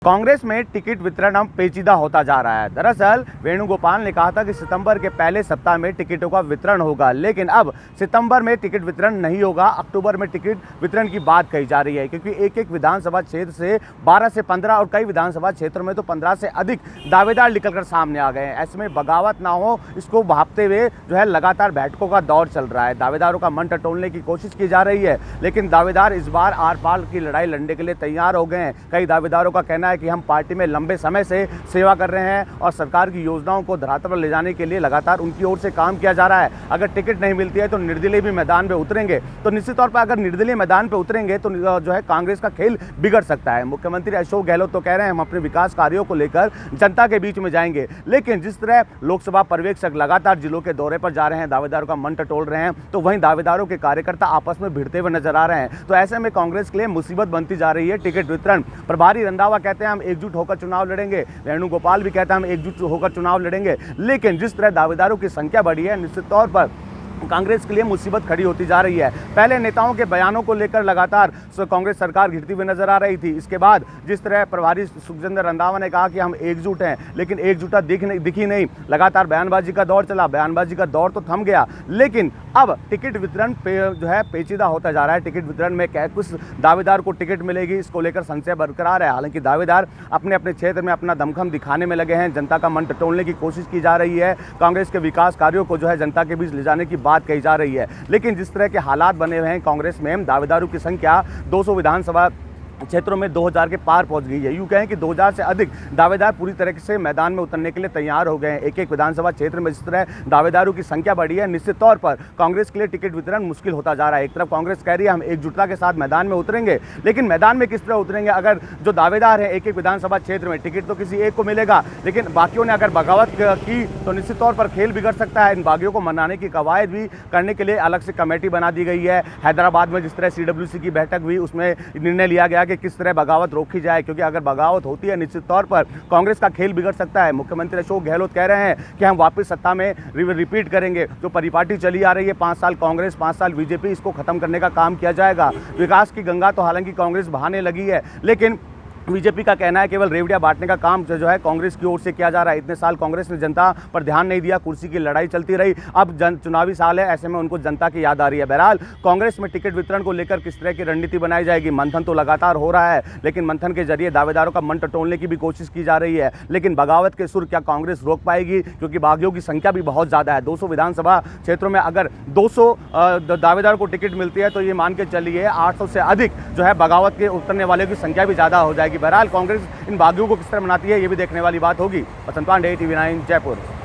कांग्रेस में टिकट वितरण अब पेचीदा होता जा रहा है। दरअसल वेणुगोपाल ने कहा था कि सितंबर के पहले सप्ताह में टिकटों का वितरण होगा, लेकिन अब सितंबर में टिकट वितरण नहीं होगा, अक्टूबर में टिकट वितरण की बात कही जा रही है। क्योंकि एक एक विधानसभा क्षेत्र से 12 से 15 और कई विधानसभा क्षेत्रों में तो 15 से अधिक दावेदार निकलकर सामने आ गए हैं। ऐसे में बगावत ना हो, इसको भांपते हुए लगातार बैठकों का दौर चल रहा है। दावेदारों का मन टटोलने की कोशिश की जा रही है, लेकिन दावेदार इस बार आर पार की लड़ाई लड़ने के लिए तैयार हो गए हैं। कई दावेदारों का कहना है कि हम पार्टी में लंबे समय से सेवा कर रहे हैं और सरकार की योजनाओं को धरातल पर ले जाने के लिए लगातार उनकी ओर से काम किया जा रहा है। अगर टिकट नहीं मिलती है तो निर्दलीय भी मैदान पे उतरेंगे। तो निश्चित तौर पर अगर निर्दलीय मैदान पे उतरेंगे तो कांग्रेस का खेल बिगड़ सकता है। मुख्यमंत्री अशोक गहलोत तो कह रहे हैं हम अपने विकास कार्यों को लेकर जनता के बीच में जाएंगे, लेकिन जिस तरह लोकसभा पर्यवेक्षक लगातार जिलों के दौरे पर जा रहे हैं, दावेदारों का मन टटोल रहे हैं, तो वहीं दावेदारों के कार्यकर्ता आपस में भिड़ते हुए नजर आ रहे हैं। तो ऐसे में कांग्रेस के लिए मुसीबत बनती जा रही है टिकट वितरण। प्रभारी रंधावा कहते हैं हम एकजुट होकर चुनाव लड़ेंगे, वेणुगोपाल भी कहता है हम एकजुट होकर चुनाव लड़ेंगे, लेकिन जिस तरह दावेदारों की संख्या बढ़ी है, निश्चित तौर पर कांग्रेस के लिए मुसीबत खड़ी होती जा रही है। पहले नेताओं के बयानों को लेकर लगातार कांग्रेस सरकार घिरती हुई नजर आ रही थी। इसके बाद जिस तरह प्रभारी सुखजिंदर रंधावा ने कहा कि हम एकजुट हैं, लेकिन एकजुटता दिखी नहीं। लगातार बयानबाजी का दौर चला, बयानबाजी का दौर तो थम गया, लेकिन अब टिकट वितरण पेचीदा होता जा रहा है। टिकट वितरण में कुछ दावेदार को टिकट मिलेगी, इसको लेकर संशय बरकरार है। हालांकि दावेदार अपने अपने क्षेत्र में अपना दमखम दिखाने में लगे हैं, जनता का मन टटोलने की कोशिश की जा रही है। कांग्रेस के विकास कार्यों को जनता के बीच ले जाने की बात कही जा रही है, लेकिन जिस तरह के हालात बने हुए हैं कांग्रेस में, दावेदारों की संख्या 200 विधानसभा क्षेत्रों में 2000 के पार पहुंच गई है। यूं कहें कि 2000 से अधिक दावेदार पूरी तरह से मैदान में उतरने के लिए तैयार हो गए हैं। एक एक विधानसभा क्षेत्र में जिस तरह दावेदारों की संख्या बढ़ी है, निश्चित तौर पर कांग्रेस के लिए टिकट वितरण मुश्किल होता जा रहा है। एक तरफ कांग्रेस कह रही है हम एकजुटता के साथ मैदान में उतरेंगे, लेकिन मैदान में किस तरह उतरेंगे? अगर जो दावेदार है एक एक विधानसभा क्षेत्र में टिकट तो किसी एक को मिलेगा, लेकिन बाकियों ने अगर बगावत की तो निश्चित तौर पर खेल बिगड़ सकता है। इन बागियों को मनाने की कवायद भी करने के लिए अलग से कमेटी बना दी गई है। हैदराबाद में जिस तरह CWC की बैठक हुई, उसमें निर्णय लिया गया कि किस तरह बगावत रोकी जाए, क्योंकि अगर बगावत होती है निश्चित तौर पर कांग्रेस का खेल बिगड़ सकता है। मुख्यमंत्री अशोक गहलोत कह रहे हैं कि हम वापस सत्ता में रिपीट करेंगे। जो परिपाटी चली आ रही है 5 साल कांग्रेस 5 साल बीजेपी, इसको खत्म करने का काम किया जाएगा। विकास की गंगा तो हालांकि कांग्रेस बहाने लगी है, लेकिन बीजेपी का कहना है केवल रेवड़ियां बांटने का काम कांग्रेस की ओर से किया जा रहा है। इतने साल कांग्रेस ने जनता पर ध्यान नहीं दिया, कुर्सी की लड़ाई चलती रही। अब चुनावी साल है, ऐसे में उनको जनता की याद आ रही है। बहरहाल कांग्रेस में टिकट वितरण को लेकर किस तरह की रणनीति बनाई जाएगी, मंथन तो लगातार हो रहा है, लेकिन मंथन के जरिए दावेदारों का मन टटोलने की भी कोशिश की जा रही है। लेकिन बगावत के सुर क्या कांग्रेस रोक पाएगी? क्योंकि बागियों की संख्या भी बहुत ज्यादा है। 200 विधानसभा क्षेत्रों में अगर 200 दावेदार को टिकट मिलती है तो ये मान के चलिए 800 से अधिक बगावत के उतरने वाले की संख्या भी ज्यादा हो जाएगी। बहरहाल कांग्रेस इन बागियों को किस तरह मनाती है, ये भी देखने वाली बात होगी। वसंत पांडे, TV9 जयपुर।